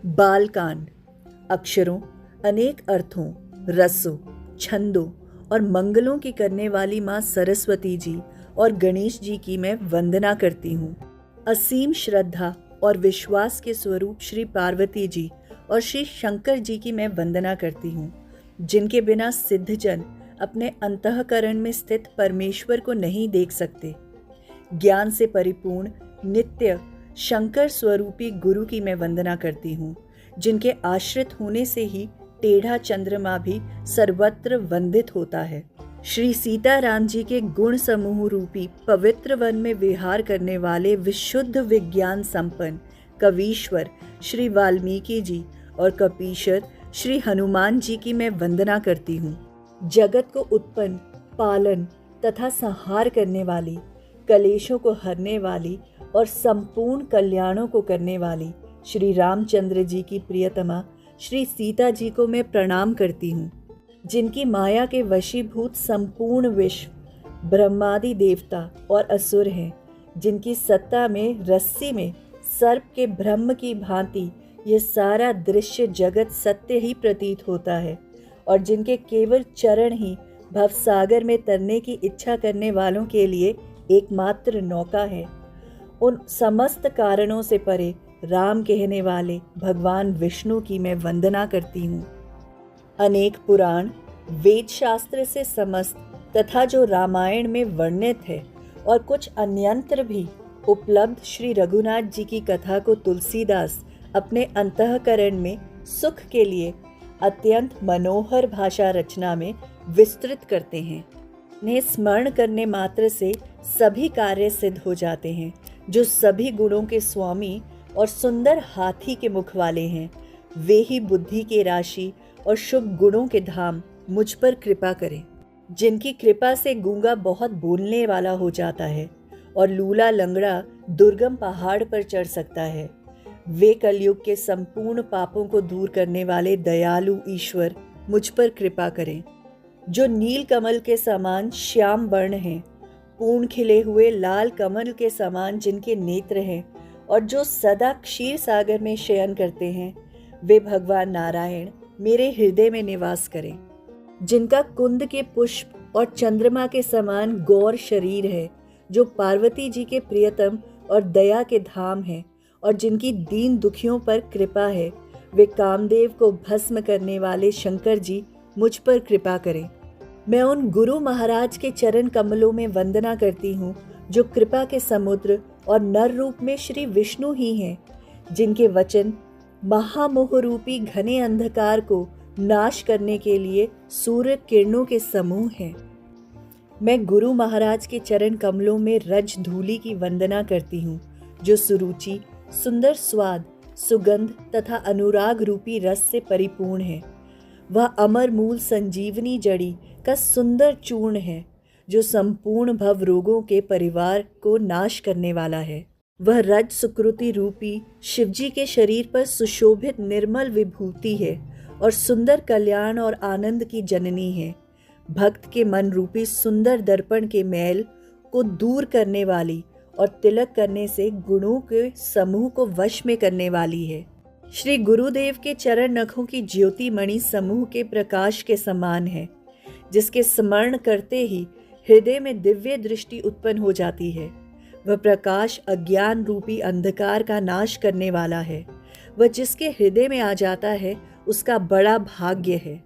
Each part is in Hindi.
बालकांड अक्षरों, अनेक अर्थों, रसों, छंदों और मंगलों की करने वाली माँ सरस्वती जी और गणेश जी की मैं वंदना करती हूँ। असीम श्रद्धा और विश्वास के स्वरूप श्री पार्वती जी और श्री शंकर जी की मैं वंदना करती हूँ, जिनके बिना सिद्धजन अपने अंतःकरण में स्थित परमेश्वर को नहीं देख सकते। ज्ञान से परिपूर्ण नित्य शंकर स्वरूपी गुरु की मैं वंदना करती हूँ, जिनके आश्रित होने से ही टेढ़ा चंद्रमा भी सर्वत्र वंदित होता है। श्री सीताराम जी के गुण समूह रूपी पवित्र वन में विहार करने वाले विशुद्ध विज्ञान संपन्न कवीश्वर श्री वाल्मीकि जी और कपीश्वर श्री हनुमान जी की मैं वंदना करती हूँ। जगत को उत्पन्न, पालन तथा संहार करने वाली, कलेशों को हरने वाली और संपूर्ण कल्याणों को करने वाली श्री रामचंद्र जी की प्रियतमा श्री सीता जी को मैं प्रणाम करती हूँ, जिनकी माया के वशीभूत संपूर्ण विश्व ब्रह्मादि देवता और असुर हैं, जिनकी सत्ता में रस्सी में सर्प के ब्रह्म की भांति ये सारा दृश्य जगत सत्य ही प्रतीत होता है, और जिनके केवल चरण ही भवसागर में तरने की इच्छा करने वालों के लिए एकमात्र नौका है। उन समस्त कारणों से परे राम कहने वाले भगवान विष्णु की मैं वंदना करती हूँ। अनेक पुराण, वेद शास्त्र से समस्त तथा जो रामायण में वर्णित है और कुछ अन्यंत्र भी उपलब्ध श्री रघुनाथ जी की कथा को तुलसीदास अपने अंतःकरण में सुख के लिए अत्यंत मनोहर भाषा रचना में विस्तृत करते हैं। इन्हें स्मरण करने मात्र से सभी कार्य सिद्ध हो जाते हैं, जो सभी गुणों के स्वामी और सुंदर हाथी के मुख वाले हैं। वे ही बुद्धि के राशि और शुभ गुणों के धाम मुझ पर कृपा करें, जिनकी कृपा से गूंगा बहुत बोलने वाला हो जाता है और लूला लंगड़ा दुर्गम पहाड़ पर चढ़ सकता है। वे कलयुग के संपूर्ण पापों को दूर करने वाले दयालु ईश्वर मुझ पर कृपा करें, जो नील कमल के समान श्याम वर्ण हैं, पूर्ण खिले हुए लाल कमल के समान जिनके नेत्र हैं और जो सदा क्षीर सागर में शयन करते हैं, वे भगवान नारायण मेरे हृदय में निवास करें। जिनका कुंद के पुष्प और चंद्रमा के समान गौर शरीर है, जो पार्वती जी के प्रियतम और दया के धाम है, और जिनकी दीन दुखियों पर कृपा है, वे कामदेव को भस्म करने वाले शंकर जी मुझ पर कृपा करें। मैं उन गुरु महाराज के चरण कमलों में वंदना करती हूँ, जो कृपा के समुद्र और नर रूप में श्री विष्णु ही हैं, जिनके वचन महामोह रूपी घने अंधकार को नाश करने के लिए सूर्य किरणों के समूह हैं। मैं गुरु महाराज के चरण कमलों में रज धूलि की वंदना करती हूँ, जो सुरुचि, सुंदर स्वाद, सुगंध तथा अनुराग रूपी रस से परिपूर्ण है। वह अमर मूल संजीवनी जड़ी का सुंदर चूर्ण है, जो संपूर्ण भव रोगों के परिवार को नाश करने वाला है। वह रज सुकृति रूपी शिवजी के शरीर पर सुशोभित निर्मल विभूति है और सुंदर कल्याण और आनंद की जननी है। भक्त के मन रूपी सुंदर दर्पण के मैल को दूर करने वाली और तिलक करने से गुणों के समूह को वश में करने वाली है। श्री गुरुदेव के चरण नखों की ज्योति मणि समूह के प्रकाश के समान है, जिसके स्मरण करते ही हृदय में दिव्य दृष्टि उत्पन्न हो जाती है। वह प्रकाश अज्ञान रूपी अंधकार का नाश करने वाला है। वह जिसके हृदय में आ जाता है, उसका बड़ा भाग्य है।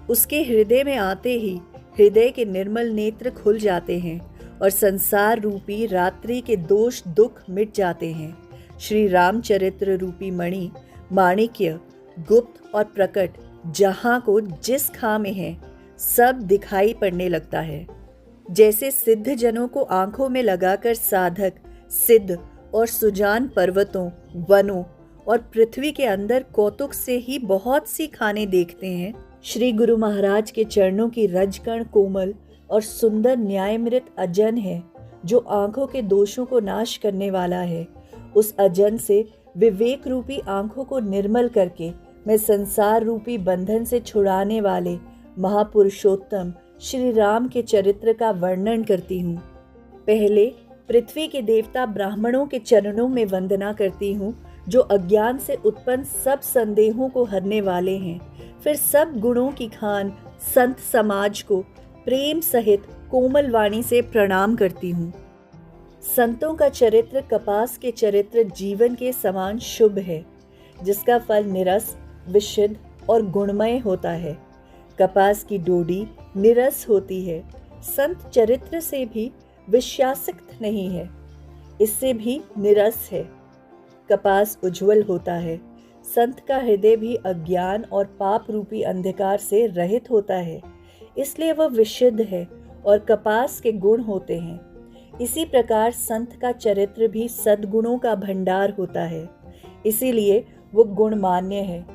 उसके हृदय में आते ही हृदय के निर्मल नेत्र खुल जाते हैं और संसार रूपी रात्रि के दोष दुख मिट जाते हैं। श्री रामचरित्र रूपी मणि माणिक्य गुप्त और प्रकट जहाँ को जिस खां में है, सब दिखाई पड़ने लगता है। जैसे सिद्ध जनों को आंखों में लगाकर साधक सिद्ध और सुजान पर्वतों, वनों और पृथ्वी के अंदर कौतुक से ही बहुत सी खाने देखते हैं, श्री गुरु महाराज के चरणों की रजकण कोमल और सुंदर न्यायमृत अजन है, जो आंखों के दोषों को नाश करने वाला है। उस अजन से विवेक रूपी आंखों को निर्मल करके मैं संसार रूपी बंधन से छुड़ाने वाले महापुरुषोत्तम श्री राम के चरित्र का वर्णन करती हूँ। पहले पृथ्वी के देवता ब्राह्मणों के चरणों में वंदना करती हूँ, जो अज्ञान से उत्पन्न सब संदेहों को हरने वाले हैं। फिर सब गुणों की खान संत समाज को प्रेम सहित कोमल वाणी से प्रणाम करती हूँ। संतों का चरित्र कपास के चरित्र जीवन के समान शुभ है, जिसका फल निरस, विशुद्ध और गुणमय होता है। कपास की डोडी निरस होती है, संत चरित्र से भी विषयासक्त नहीं है, इससे भी निरस है। कपास उज्जवल होता है, संत का हृदय भी अज्ञान और पाप रूपी अंधकार से रहित होता है, इसलिए वह विशुद्ध है और कपास के गुण होते हैं। इसी प्रकार संत का चरित्र भी सद्गुणों का भंडार होता है, इसीलिए वो गुणमान्य है।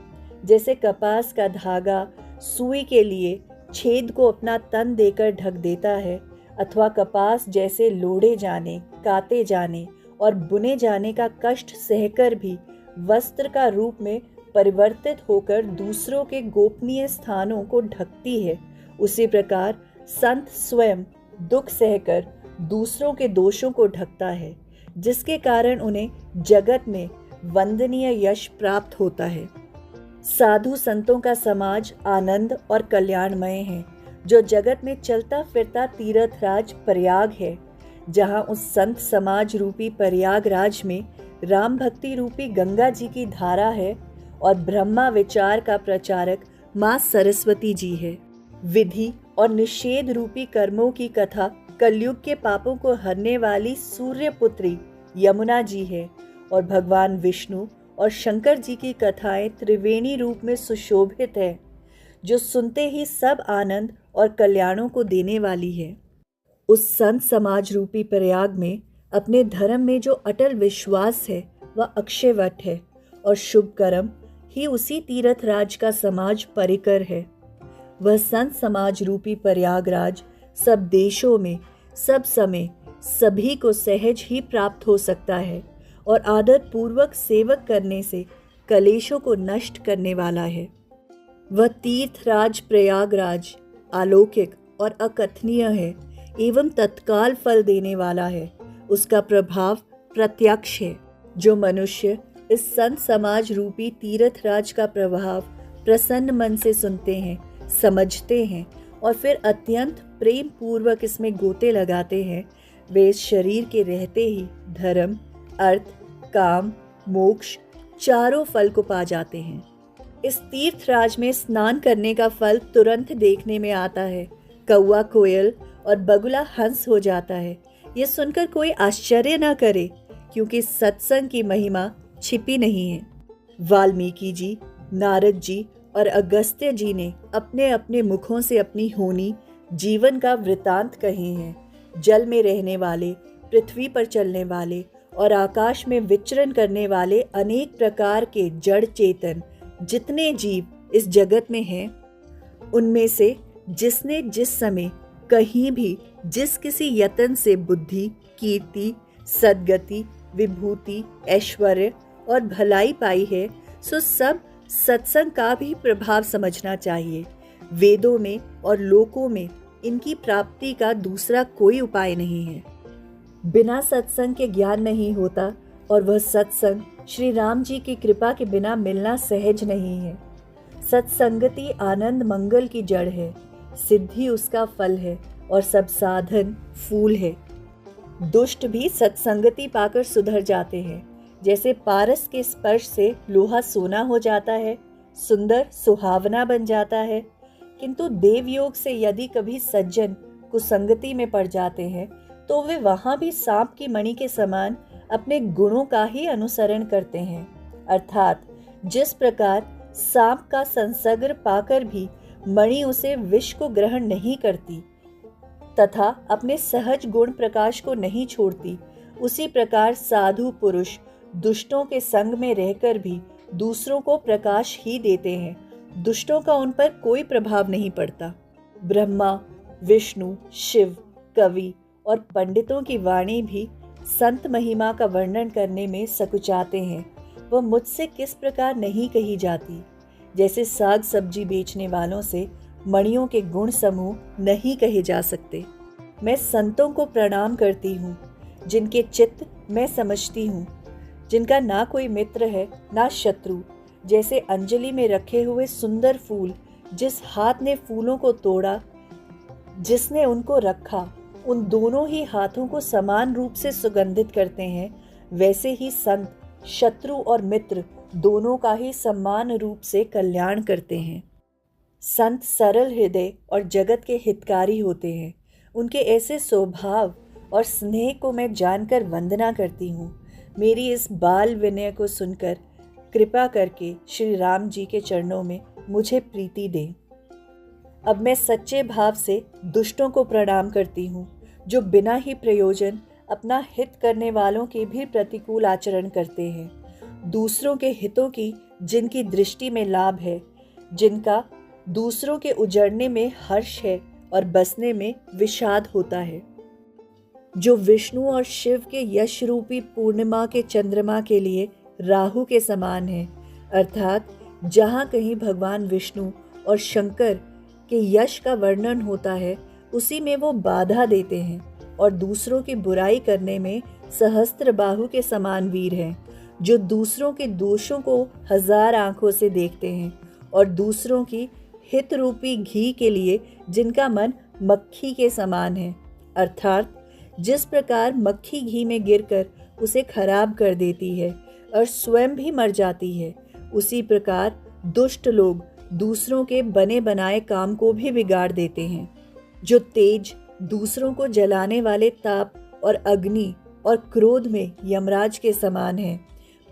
जैसे कपास का धागा सुई के लिए छेद को अपना तन देकर ढक देता है, अथवा कपास जैसे लोढ़े जाने, काते जाने और बुने जाने का कष्ट सहकर भी वस्त्र का रूप में परिवर्तित होकर दूसरों के गोपनीय स्थानों को ढकती है, उसी प्रकार संत स्वयं दुख सहकर दूसरों के दोषों को ढकता है, जिसके कारण उन्हें जगत में वंदनीय यश प्राप्त होता है। साधु संतों का समाज आनंद और कल्याणमय है, जो जगत में चलता फिरता तीर्थराज प्रयाग है, जहाँ उस संत समाज रूपी प्रयागराज में राम भक्ति रूपी गंगा जी की धारा है और ब्रह्मा विचार का प्रचारक माँ सरस्वती जी है। विधि और निषेध रूपी कर्मों की कथा कलयुग के पापों को हरने वाली सूर्य पुत्री यमुना जी है और भगवान विष्णु और शंकर जी की कथाएं त्रिवेणी रूप में सुशोभित है, जो सुनते ही सब आनंद और कल्याणों को देने वाली है। उस संत समाज रूपी प्रयाग में अपने धर्म में जो अटल विश्वास है वह अक्षयवट है और शुभ कर्म ही उसी तीर्थराज का समाज परिकर है। वह संत समाज रूपी प्रयागराज सब देशों में सब समय सभी को सहज ही प्राप्त हो सकता है और आदर पूर्वक सेवक करने से कलेशों को नष्ट करने वाला है। वह तीर्थराज प्रयागराज अलौकिक और अकथनीय है एवं तत्काल फल देने वाला है। उसका प्रभाव प्रत्यक्ष है। जो मनुष्य इस संत समाज रूपी तीर्थराज का प्रभाव प्रसन्न मन से सुनते हैं, समझते हैं और फिर अत्यंत प्रेम पूर्वक इसमें गोते लगाते हैं, वे इस शरीर के रहते ही धर्म, अर्थ, काम, मोक्ष चारों फल को पा जाते हैं। इस तीर्थराज में स्नान करने का फल तुरंत देखने में आता है। कौआ कोयल और बगुला हंस हो जाता है। यह सुनकर कोई आश्चर्य न करे, क्योंकि सत्संग की महिमा छिपी नहीं है। वाल्मीकि जी, नारद जी और अगस्त्य जी ने अपने अपने मुखों से अपनी होनी जीवन का वृतांत कहे हैं। जल में रहने वाले, पृथ्वी पर चलने वाले और आकाश में विचरण करने वाले अनेक प्रकार के जड़ चेतन जितने जीव इस जगत में हैं, उनमें से जिसने जिस समय कहीं भी जिस किसी यत्न से बुद्धि, कीर्ति, सद्गति, विभूति, ऐश्वर्य और भलाई पाई है, सो सब सत्संग का भी प्रभाव समझना चाहिए। वेदों में और लोकों में इनकी प्राप्ति का दूसरा कोई उपाय नहीं है। बिना सत्संग के ज्ञान नहीं होता और वह सत्संग श्री राम जी की कृपा के बिना मिलना सहज नहीं है। सत्संगति आनंद मंगल की जड़ है, सिद्धि उसका फल है और सब साधन फूल है। दुष्ट भी सत्संगति पाकर सुधर जाते हैं। जैसे पारस के स्पर्श से लोहा सोना हो जाता है, सुंदर सुहावना बन जाता है, किंतु देवयोग से यदि कभी सज्जन कुसंगति में पड़ जाते हैं तो वे वहां भी सांप की मणि के समान अपने गुणों का ही अनुसरण करते हैं। अर्थात जिस प्रकार सांप का संसर्ग पाकर भी मणि उसे विष को ग्रहण नहीं करती तथा अपने सहज गुण प्रकाश को नहीं छोड़ती, उसी प्रकार साधु पुरुष दुष्टों के संग में रहकर भी दूसरों को प्रकाश ही देते हैं। दुष्टों का उन पर कोई प्रभाव नहीं पड़ता। ब्रह्मा, विष्णु, शिव, कवि और पंडितों की वाणी भी संत महिमा का वर्णन करने में सकुचाते हैं। वह मुझसे किस प्रकार नहीं कही जाती। जैसे साग सब्जी बेचने वालों से मणियों के गुण समूह नहीं कहे जा सकते। मैं संतों को प्रणाम करती हूँ, जिनके चित्त मैं समझती हूँ। जिनका ना कोई मित्र है ना शत्रु, जैसे अंजलि में रखे हुए सुंदर फूल जिस हाथ ने फूलों को तोड़ा, जिसने उनको रखा, उन दोनों ही हाथों को समान रूप से सुगंधित करते हैं, वैसे ही संत शत्रु और मित्र दोनों का ही समान रूप से कल्याण करते हैं। संत सरल हृदय और जगत के हितकारी होते हैं। उनके ऐसे स्वभाव और स्नेह को मैं जानकर वंदना करती हूँ। मेरी इस बाल विनय को सुनकर कृपा करके श्री राम जी के चरणों में मुझे प्रीति दें। अब मैं सच्चे भाव से दुष्टों को प्रणाम करती हूँ, जो बिना ही प्रयोजन अपना हित करने वालों के भी प्रतिकूल आचरण करते हैं। दूसरों के हितों की जिनकी दृष्टि में लाभ है, जिनका दूसरों के उजड़ने में हर्ष है और बसने में विषाद होता है, जो विष्णु और शिव के यश रूपी पूर्णिमा के चंद्रमा के लिए राहु के समान है, अर्थात जहाँ कहीं भगवान विष्णु और शंकर के यश का वर्णन होता है, उसी में वो बाधा देते हैं और दूसरों की बुराई करने में सहस्त्र बाहु के समान वीर हैं, जो दूसरों के दोषों को 1000 आंखों से देखते हैं और दूसरों की हित रूपी घी के लिए जिनका मन मक्खी के समान है, अर्थात जिस प्रकार मक्खी घी में गिरकर उसे खराब कर देती है और स्वयं भी मर जाती है, उसी प्रकार दुष्ट लोग दूसरों के बने बनाए काम को भी बिगाड़ देते हैं। जो तेज दूसरों को जलाने वाले ताप और अग्नि और क्रोध में यमराज के समान है,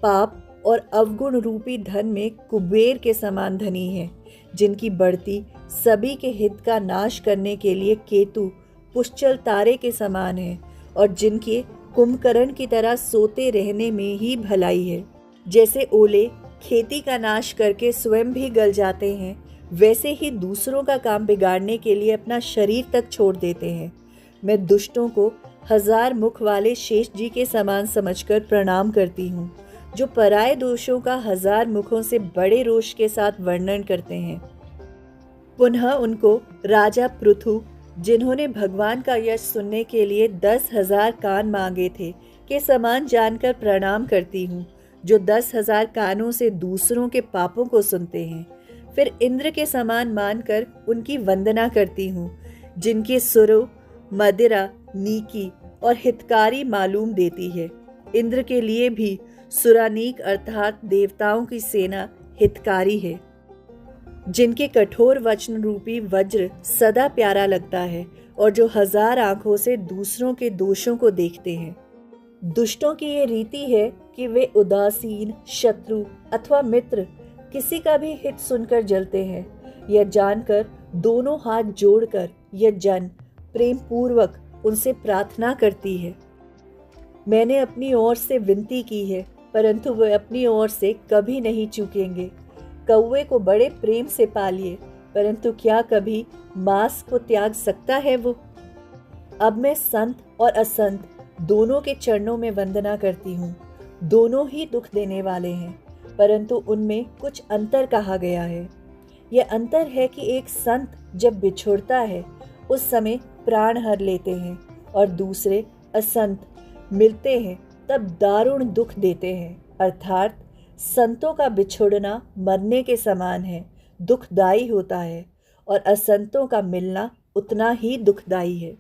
पाप और अवगुण रूपी धन में कुबेर के समान धनी है, जिनकी बढ़ती सभी के हित का नाश करने के लिए केतु पुष्चल तारे के समान है और जिनके कुंभकर्ण की तरह सोते रहने में ही भलाई है। जैसे ओले खेती का नाश करके स्वयं भी गल जाते हैं, वैसे ही दूसरों का काम बिगाड़ने के लिए अपना शरीर तक छोड़ देते हैं। मैं दुष्टों को 1000 मुख वाले शेष जी के समान समझकर प्रणाम करती हूँ, जो पराये दोषों का 1000 मुखों से बड़े रोष के साथ वर्णन करते हैं। पुनः उनको राजा पृथु, जिन्होंने भगवान का यश सुनने के लिए 10,000 कान मांगे थे, के समान जानकर प्रणाम करती हूँ, जो 10,000 कानों से दूसरों के पापों को सुनते हैं। फिर इंद्र के समान मानकर उनकी वंदना करती हूँ, जिनके सुरों मदिरा नीकी और हितकारी मालूम देती है। इंद्र के लिए भी सुरानीक अर्थात देवताओं की सेना हितकारी है, जिनके कठोर वचन रूपी वज्र सदा प्यारा लगता है और जो 1000 आंखों से दूसरों के दोषों को देखते हैं। दुष्टों की ये रीति है कि वे उदासीन शत्रु अथवा मित्र किसी का भी हित सुनकर जलते हैं। यह जानकर दोनों हाथ जोड़कर यह जन प्रेम पूर्वक उनसे प्रार्थना करती है। मैंने अपनी ओर से विनती की है, परंतु वे अपनी ओर से कभी नहीं चूकेंगे। कौवे को बड़े प्रेम से पालिए, परंतु क्या कभी मांस को त्याग सकता है वो? अब मैं संत और असंत दोनों के चरणों में वंदना करती हूँ। दोनों ही दुख देने वाले हैं, परंतु उनमें कुछ अंतर कहा गया है। यह अंतर है कि एक संत जब बिछुड़ता है उस समय प्राण हर लेते हैं और दूसरे असंत मिलते हैं तब दारुण दुख देते हैं, अर्थात संतों का बिछुड़ना मरने के समान है, दुखदाई होता है, और असंतों का मिलना उतना ही दुखदाई है।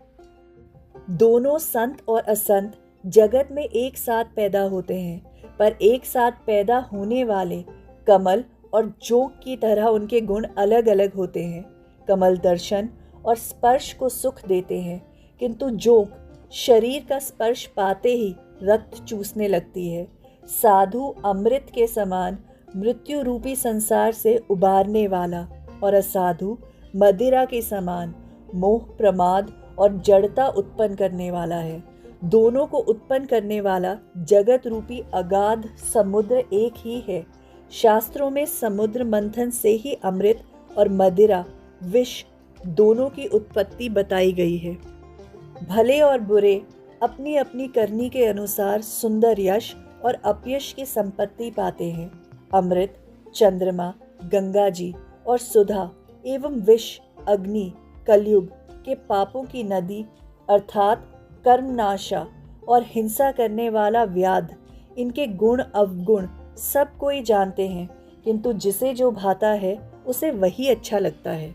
दोनों संत और असंत जगत में एक साथ पैदा होते हैं, पर एक साथ पैदा होने वाले कमल और जोंक की तरह उनके गुण अलग अलग होते हैं। कमल दर्शन और स्पर्श को सुख देते हैं, किंतु जोंक शरीर का स्पर्श पाते ही रक्त चूसने लगती है। साधु अमृत के समान मृत्यु रूपी संसार से उबारने वाला और असाधु मदिरा के समान मोह प्रमाद और जड़ता उत्पन्न करने वाला है। दोनों को उत्पन्न करने वाला जगत रूपी अगाध समुद्र एक ही है। शास्त्रों में समुद्र मंथन से ही अमृत और मदिरा विष दोनों की उत्पत्ति बताई गई है। भले और बुरे अपनी अपनी करनी के अनुसार सुंदर यश और अपयश की संपत्ति पाते हैं। अमृत चंद्रमा गंगा जी और सुधा एवं विष अग्नि कलयुग के पापों की नदी अर्थात कर्मनाशा और हिंसा करने वाला व्याध इनके गुण अवगुण सब कोई जानते हैं, किंतु जिसे जो भाता है उसे वही अच्छा लगता है।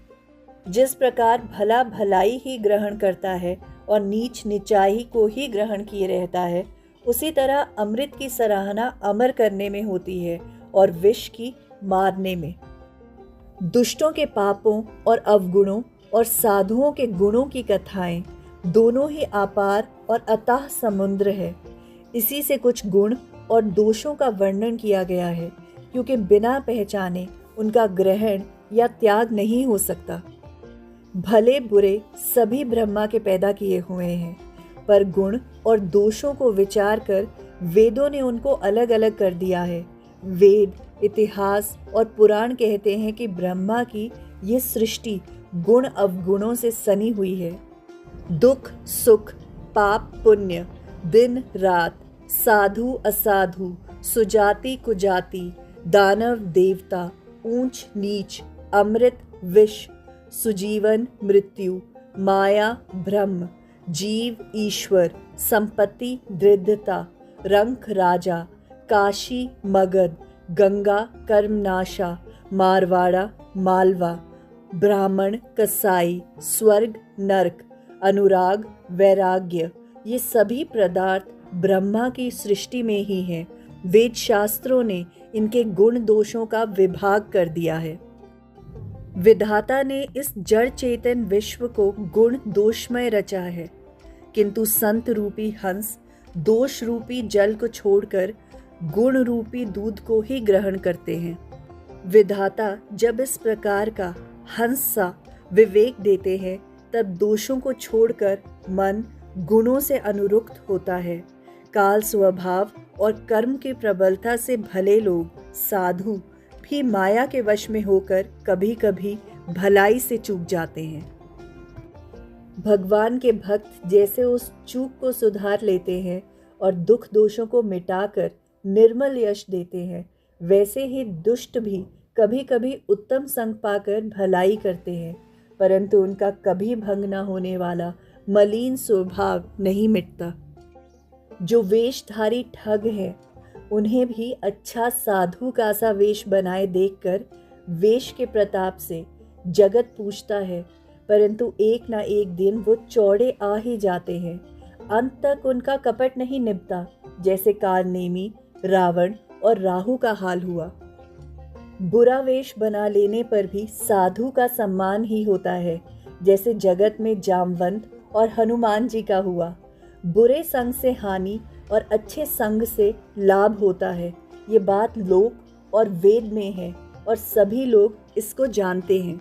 जिस प्रकार भला भलाई ही ग्रहण करता है और नीच नीचाई को ही ग्रहण किए रहता है, उसी तरह अमृत की सराहना अमर करने में होती है और विष की मारने में। दुष्टों के पापों और अवगुणों और साधुओं के गुणों की कथाएं दोनों ही अपार और अथाह समुद्र है। इसी से कुछ गुण और दोषों का वर्णन किया गया है, क्योंकि बिना पहचाने उनका ग्रहण या त्याग नहीं हो सकता। भले बुरे सभी ब्रह्मा के पैदा किए हुए हैं, पर गुण और दोषों को विचार कर वेदों ने उनको अलग अलग कर दिया है। वेद, इतिहास और पुराण कहते हैं कि ब्रह्मा की ये सृष्टि गुण अवगुणों से सनी हुई है। दुख सुख, पाप पुण्य, दिन रात, साधु असाधु, सुजाति कुजाति, दानव देवता, ऊंच नीच, अमृत विष, सुजीवन मृत्यु, माया ब्रह्म, जीव ईश्वर, संपत्ति दृढ़ता, रंक राजा, काशी मगध, गंगा कर्मनाशा, मारवाड़ा मालवा, ब्राह्मण कसाई, स्वर्ग नरक, अनुराग वैराग्य, ये सभी पदार्थ ब्रह्मा की सृष्टि में ही हैं। वेद शास्त्रों ने इनके गुण दोषों का विभाग कर दिया है। विधाता ने इस जड़ चेतन विश्व को गुण दोषमय रचा है, किंतु संत रूपी हंस दोष रूपी जल को छोड़कर गुण रूपी दूध को ही ग्रहण करते हैं। विधाता जब इस प्रकार का हंस सा विवेक देते हैं, तब दोषों को छोड़कर मन गुणों से अनुरुक्त होता है। काल स्वभाव और कर्म की प्रबलता से भले लोग साधु भी माया के वश में होकर कभी कभी भलाई से चूक जाते हैं। भगवान के भक्त जैसे उस चूक को सुधार लेते हैं और दुख दोषों को मिटाकर निर्मल यश देते हैं, वैसे ही दुष्ट भी कभी कभी उत्तम संग पाकर भलाई करते हैं, परंतु उनका कभी भंग न होने वाला मलिन स्वभाव नहीं मिटता। जो वेशधारी ठग हैं, उन्हें भी अच्छा साधु का सा वेश बनाए देखकर वेश के प्रताप से जगत पूछता है, परंतु एक ना एक दिन वो चौड़े आ ही जाते हैं। अंत तक उनका कपट नहीं निभता, जैसे कालनेमी, रावण और राहु का हाल हुआ। बुरा वेश बना लेने पर भी साधु का सम्मान ही होता है, जैसे जगत में जामवंत और हनुमान जी का हुआ। बुरे संग से हानि और अच्छे संग से लाभ होता है। ये बात लोक और वेद में है और सभी लोग इसको जानते हैं।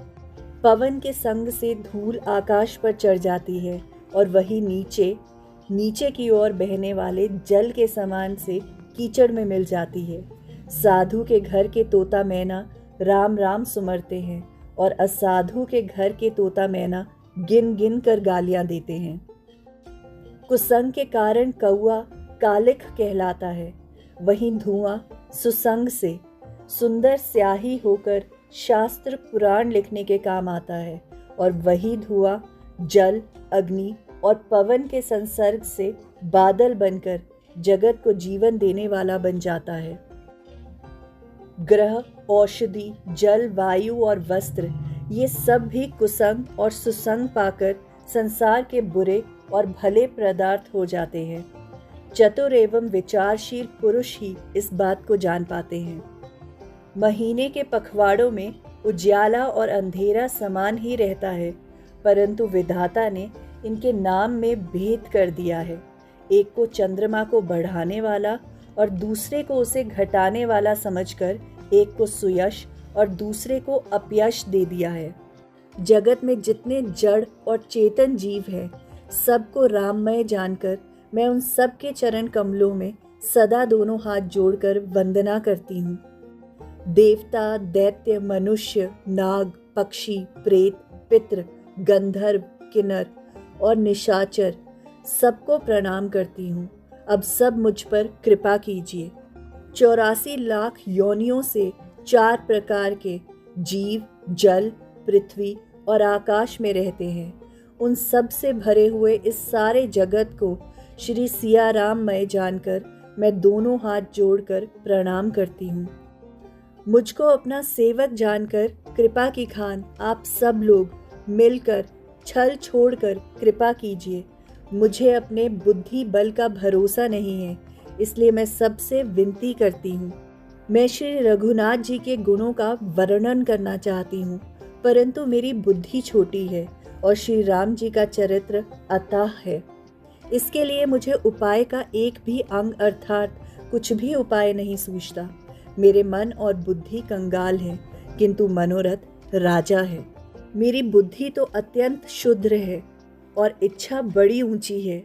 पवन के संग से धूल आकाश पर चढ़ जाती है और वही नीचे की ओर बहने वाले जल के समान से कीचड़ में मिल जाती है। साधु के घर के तोता मैना राम राम सुमरते हैं और असाधु के घर के तोता मैना गिन गिन कर गालियां देते हैं। कुसंग के कारण कौआ कालिख कहलाता है, वहीं धुआं सुसंग से सुंदर स्याही होकर शास्त्र पुराण लिखने के काम आता है, और वही धुआं जल अग्नि और पवन के संसर्ग से बादल बनकर जगत को जीवन देने वाला बन जाता है। ग्रह, औषधि, जल, वायु और वस्त्र, ये सब भी कुसंग और सुसंग पाकर संसार के बुरे और भले पदार्थ हो जाते हैं। चतुर एवं विचारशील पुरुष ही इस बात को जान पाते हैं। महीने के पखवाड़ों में उजियाला और अंधेरा समान ही रहता है, परंतु विधाता ने इनके नाम में भेद कर दिया है। एक को चंद्रमा को बढ़ाने वाला और दूसरे को उसे घटाने वाला समझकर एक को सुयश और दूसरे को अपयश दे दिया है। जगत में जितने जड़ और चेतन जीव हैं, सबको राममय जानकर मैं उन सब के चरण कमलों में सदा दोनों हाथ जोड़कर वंदना करती हूँ। देवता, दैत्य, मनुष्य, नाग, पक्षी, प्रेत, पितृ, गंधर्व, किन्नर और निशाचर सबको प्रणाम करती हूँ। अब सब मुझ पर कृपा कीजिए। 84 लाख योनियों से 4 प्रकार के जीव जल, पृथ्वी और आकाश में रहते हैं। उन सब से भरे हुए इस सारे जगत को श्री सिया राममय जानकर मैं दोनों हाथ जोड़कर प्रणाम करती हूँ। मुझको अपना सेवक जानकर कृपा की खान आप सब लोग मिलकर छल छोड़कर कृपा कीजिए। मुझे अपने बुद्धि बल का भरोसा नहीं है, इसलिए मैं सबसे विनती करती हूँ। मैं श्री रघुनाथ जी के गुणों का वर्णन करना चाहती हूँ, परंतु मेरी बुद्धि छोटी है और श्री राम जी का चरित्र अथाह है। इसके लिए मुझे उपाय का एक भी अंग अर्थात कुछ भी उपाय नहीं सूझता। मेरे मन और बुद्धि कंगाल है, किंतु मनोरथ राजा है। मेरी बुद्धि तो अत्यंत शुद्र है और इच्छा बड़ी ऊंची है।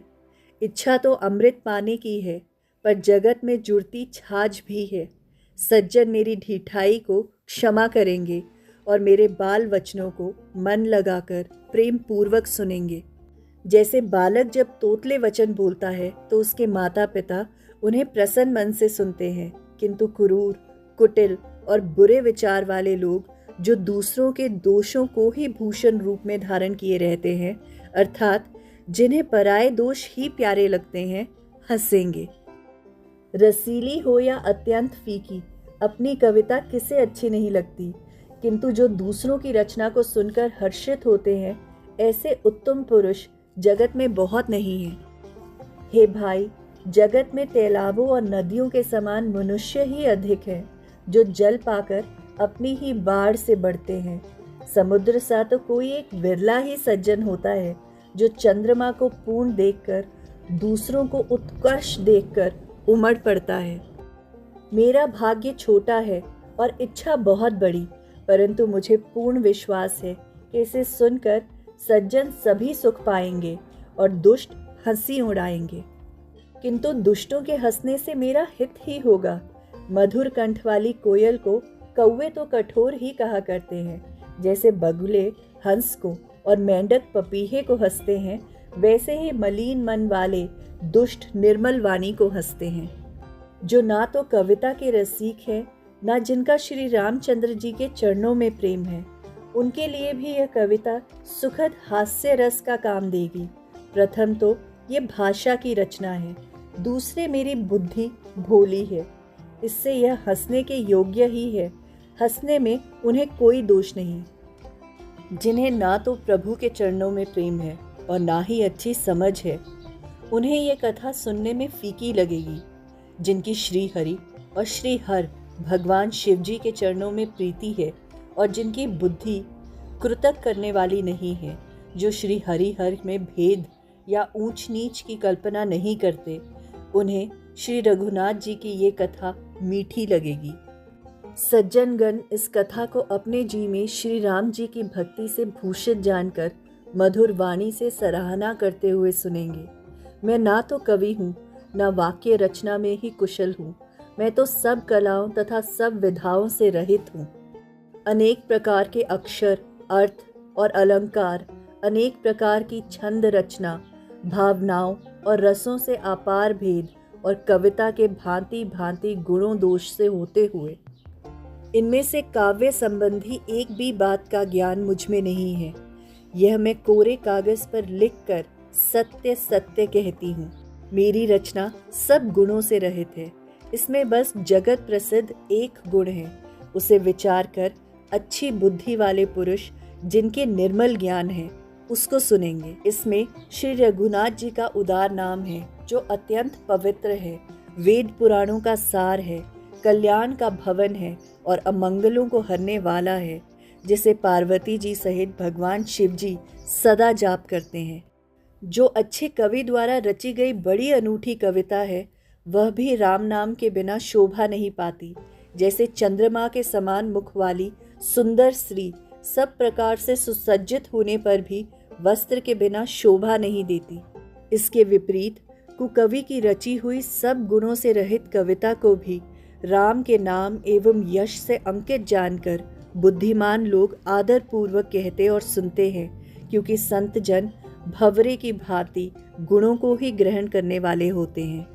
इच्छा तो अमृत पाने की है, पर जगत में जुड़ती छाछ भी है। सज्जन मेरी ढिठाई को क्षमा करेंगे और मेरे बाल वचनों को मन लगाकर प्रेम पूर्वक सुनेंगे। जैसे बालक जब तोतले वचन बोलता है तो उसके माता पिता उन्हें प्रसन्न मन से सुनते हैं, किंतु क्रूर, कुटिल और बुरे विचार वाले लोग जो दूसरों के दोषों को ही भूषण रूप में धारण किए रहते हैं, अर्थात जिन्हें पराये दोष ही प्यारे लगते हैं, हंसेंगे। रसीली हो या अत्यंत फीकी, अपनी कविता किसे अच्छी नहीं लगती, किंतु जो दूसरों की रचना को सुनकर हर्षित होते हैं, ऐसे उत्तम पुरुष जगत में बहुत नहीं हैं। हे भाई, जगत में तालाबों और नदियों के समान मनुष्य ही अधिक हैं, जो जल पाकर अपनी ही बाढ़ से बढ़ते हैं। समुद्र सा तो कोई एक विरला ही सज्जन होता है, जो चंद्रमा को पूर्ण देखकर दूसरों को उत्कर्ष देखकर उमड़ पड़ता है। मेरा भाग्य छोटा है और इच्छा बहुत बड़ी, परंतु मुझे पूर्ण विश्वास है कि इसे सुनकर सज्जन सभी सुख पाएंगे और दुष्ट हंसी उड़ाएंगे। किंतु दुष्टों के हंसने से मेरा हित ही होगा। मधुर कंठ वाली कोयल को कौवे तो कठोर ही कहा करते हैं, जैसे बगुले हंस को और मेंढक पपीहे को हंसते हैं, वैसे ही मलिन मन वाले दुष्ट निर्मल वाणी को हंसते हैं। जो ना तो कविता के रसिक हैं, ना जिनका श्री रामचंद्र जी के चरणों में प्रेम है, उनके लिए भी यह कविता सुखद हास्य रस का काम देगी। प्रथम तो ये भाषा की रचना है, दूसरे मेरी बुद्धि भोली है, इससे यह हंसने के योग्य ही है। हंसने में उन्हें कोई दोष नहीं। जिन्हें ना तो प्रभु के चरणों में प्रेम है और ना ही अच्छी समझ है, उन्हें यह कथा सुनने में फीकी लगेगी। जिनकी श्री हरि और श्री हर भगवान शिव जी के चरणों में प्रीति है और जिनकी बुद्धि कृतक करने वाली नहीं है, जो श्री हरि हर में भेद या ऊंच नीच की कल्पना नहीं करते, उन्हें श्री रघुनाथ जी की ये कथा मीठी लगेगी। सज्जनगण इस कथा को अपने जी में श्री राम जी की भक्ति से भूषित जानकर मधुर वाणी से सराहना करते हुए सुनेंगे। मैं ना तो कवि हूँ, ना वाक्य रचना में ही कुशल हूँ। मैं तो सब कलाओं तथा सब विधाओं से रहित हूँ। अनेक प्रकार के अक्षर, अर्थ और अलंकार, अनेक प्रकार की छंद रचना, भावनाओं और रसों से अपार भेद और कविता के भांति भांति गुणों दोष से होते हुए इनमें से काव्य संबंधी एक भी बात का ज्ञान मुझ में नहीं है। यह मैं कोरे कागज पर लिखकर सत्य सत्य कहती हूँ। मेरी रचना सब गुणों से रहित है। इसमें बस जगत प्रसिद्ध एक गुण है, उसे विचार कर अच्छी बुद्धि वाले पुरुष जिनके निर्मल ज्ञान है उसको सुनेंगे। इसमें श्री रघुनाथ जी का उदार नाम है, जो अत्यंत पवित्र है, वेद पुराणों का सार है, कल्याण का भवन है और अमंगलों को हरने वाला है, जिसे पार्वती जी सहित भगवान शिव जी सदा जाप करते हैं। जो अच्छे कवि द्वारा रची गई बड़ी अनूठी कविता है, वह भी राम नाम के बिना शोभा नहीं पाती। जैसे चंद्रमा के समान मुख वाली सुंदर स्त्री सब प्रकार से सुसज्जित होने पर भी वस्त्र के बिना शोभा नहीं देती, इसके विपरीत कुकवि की रची हुई सब गुणों से रहित कविता को भी राम के नाम एवं यश से अंकित जानकर बुद्धिमान लोग आदर पूर्वक कहते और सुनते हैं, क्योंकि संत जन भंवरे की भांति गुणों को ही ग्रहण करने वाले होते हैं।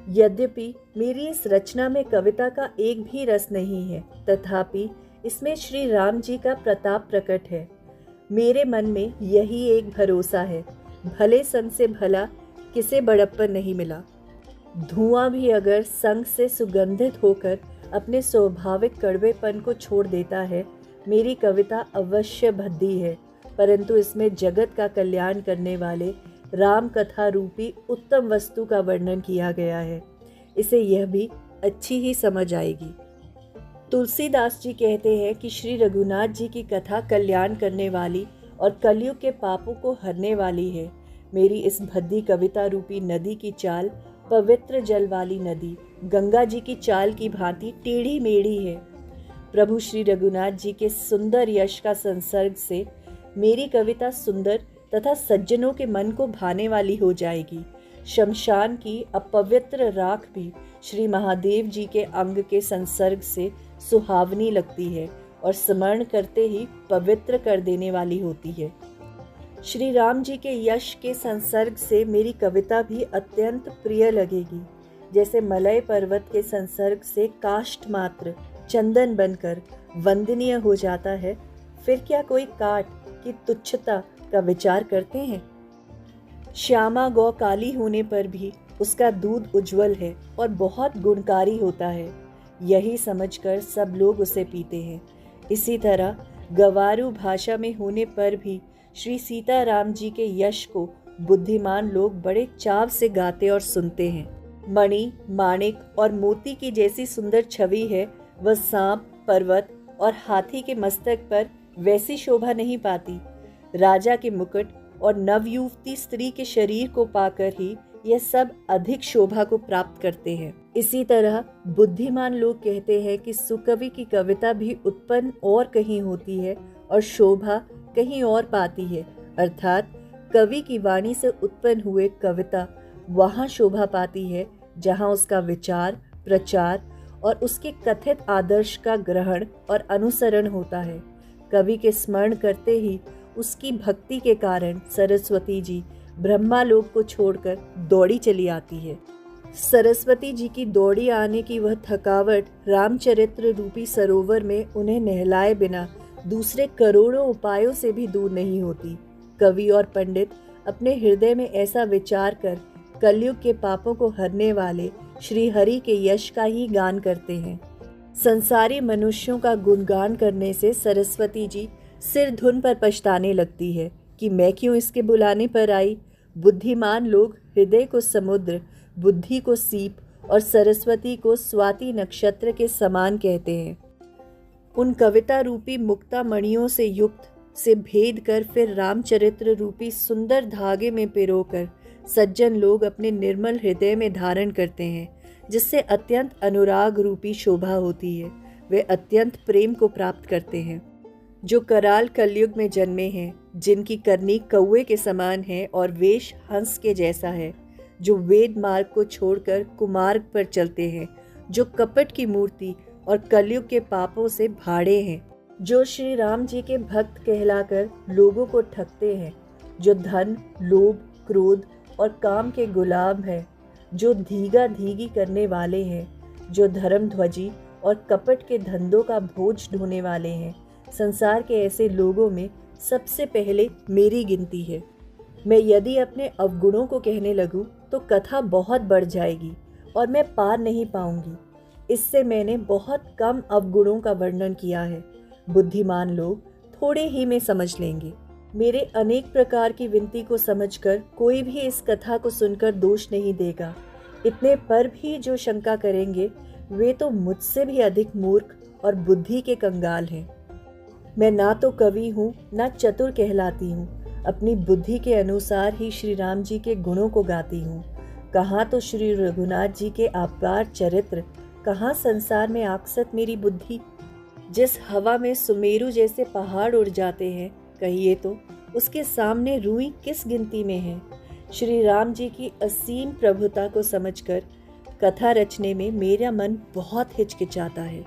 यद्यपि मेरी इस रचना में कविता का एक भी रस नहीं है, तथापि इसमें श्री राम जी का प्रताप प्रकट है। मेरे मन में यही एक भरोसा है, भले संग से भला किसे बड़प्पन नहीं मिला। धुआं भी अगर संग से सुगंधित होकर अपने स्वाभाविक कड़वेपन को छोड़ देता है, मेरी कविता अवश्य भद्दी है, परंतु इसमें जगत का कल्याण करने वाले राम कथा रूपी उत्तम वस्तु का वर्णन किया गया है। इसे यह भी अच्छी ही समझ आएगी। तुलसीदास जी कहते हैं कि श्री रघुनाथ जी की कथा कल्याण करने वाली और कलयुग के पापों को हरने वाली है। मेरी इस भद्दी कविता रूपी नदी की चाल पवित्र जल वाली नदी गंगा जी की चाल की भांति टेढ़ी मेढ़ी है। प्रभु श्री रघुनाथ जी के सुंदर यश का संसर्ग से मेरी कविता सुंदर तथा सज्जनों के मन को भाने वाली हो जाएगी। शमशान की अपवित्र राख भी श्री महादेव जी के अंग के संसर्ग से सुहावनी लगती है और स्मरण करते ही पवित्र कर देने वाली होती है। श्री राम जी के यश के संसर्ग से मेरी कविता भी अत्यंत प्रिय लगेगी। जैसे मलय पर्वत के संसर्ग से काष्ठ मात्र चंदन बनकर वंदनीय हो जाता है, फिर क्या कोई काठ की तुच्छता का विचार करते हैं? श्यामा गौ काली होने पर भी उसका दूध उज्जवल है और बहुत गुणकारी होता है, यही समझकर सब लोग उसे पीते हैं। इसी तरह गवारू भाषा में होने पर भी श्री सीताराम जी के यश को बुद्धिमान लोग बड़े चाव से गाते और सुनते हैं। मणि, माणिक और मोती की जैसी सुंदर छवि है, वह सांप, पर्वत और हाथी के मस्तक पर वैसी शोभा नहीं पाती। राजा के मुकुट और नवयुवती स्त्री के शरीर को पाकर ही यह सब अधिक शोभा को प्राप्त करते हैं। इसी तरह बुद्धिमान लोग कहते हैं कि सुकवि की कविता भी उत्पन्न और कहीं होती है और शोभा कहीं और पाती है, अर्थात कवि की वाणी से उत्पन्न हुए कविता वहाँ शोभा पाती है जहाँ उसका विचार, प्रचार और उसके कथित आदर्श का ग्रहण और अनुसरण होता है। कवि के स्मरण करते ही उसकी भक्ति के कारण सरस्वती जी ब्रह्मालोक को छोड़कर दौड़ी चली आती है। सरस्वती जी की दौड़ी आने की वह थकावट रामचरित्र रूपी सरोवर में उन्हें नहलाए बिना दूसरे करोड़ों उपायों से भी दूर नहीं होती। कवि और पंडित अपने हृदय में ऐसा विचार कर कलयुग के पापों को हरने वाले श्री हरि के यश का ही गान करते हैं। संसारी मनुष्यों का गुणगान करने से सरस्वती जी सिर धुन पर पछताने लगती है कि मैं क्यों इसके बुलाने पर आई। बुद्धिमान लोग हृदय को समुद्र, बुद्धि को सीप और सरस्वती को स्वाति नक्षत्र के समान कहते हैं। उन कविता रूपी मुक्ता मणियों से युक्त से भेद कर फिर रामचरित्र रूपी सुंदर धागे में पिरोकर सज्जन लोग अपने निर्मल हृदय में धारण करते हैं, जिससे अत्यंत अनुराग रूपी शोभा होती है। वे अत्यंत प्रेम को प्राप्त करते हैं। जो कराल कलयुग में जन्मे हैं, जिनकी करनी कौवे के समान है और वेश हंस के जैसा है, जो वेद मार्ग को छोड़कर कुमार्ग पर चलते हैं, जो कपट की मूर्ति और कलयुग के पापों से भाड़े हैं, जो श्री राम जी के भक्त कहलाकर लोगों को ठगते हैं, जो धन, लोभ, क्रोध और काम के गुलाम हैं, जो धीगा धीगी करने वाले हैं, जो धर्मध्वजी और कपट के धंधों का बोझ ढोने वाले हैं। संसार के ऐसे लोगों में सबसे पहले मेरी गिनती है। मैं यदि अपने अवगुणों को कहने लगूं तो कथा बहुत बढ़ जाएगी और मैं पार नहीं पाऊंगी। इससे मैंने बहुत कम अवगुणों का वर्णन किया है। बुद्धिमान लोग थोड़े ही में समझ लेंगे। मेरे अनेक प्रकार की विनती को समझकर कोई भी इस कथा को सुनकर दोष नहीं देगा। इतने पर भी जो शंका करेंगे वे तो मुझसे भी अधिक मूर्ख और बुद्धि के कंगाल हैं। मैं ना तो कवि हूँ ना चतुर कहलाती हूँ। अपनी बुद्धि के अनुसार ही श्री राम जी के गुणों को गाती हूँ। कहाँ तो श्री रघुनाथ जी के अपार चरित्र, कहाँ संसार में आकसत मेरी बुद्धि। जिस हवा में सुमेरु जैसे पहाड़ उड़ जाते हैं, कहिए तो उसके सामने रूई किस गिनती में है। श्री राम जी की असीम प्रभुता को समझकर कथा रचने में मेरा मन बहुत हिचकिचाता है।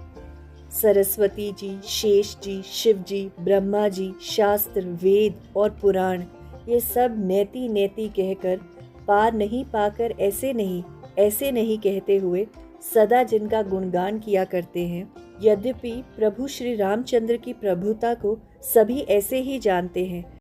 सरस्वती जी, शेष जी, शिव जी, ब्रह्मा जी, शास्त्र, वेद और पुराण ये सब नेति नेति कहकर पार नहीं पाकर ऐसे नहीं कहते हुए सदा जिनका गुणगान किया करते हैं। यद्यपि प्रभु श्री रामचंद्र की प्रभुता को सभी ऐसे ही जानते हैं,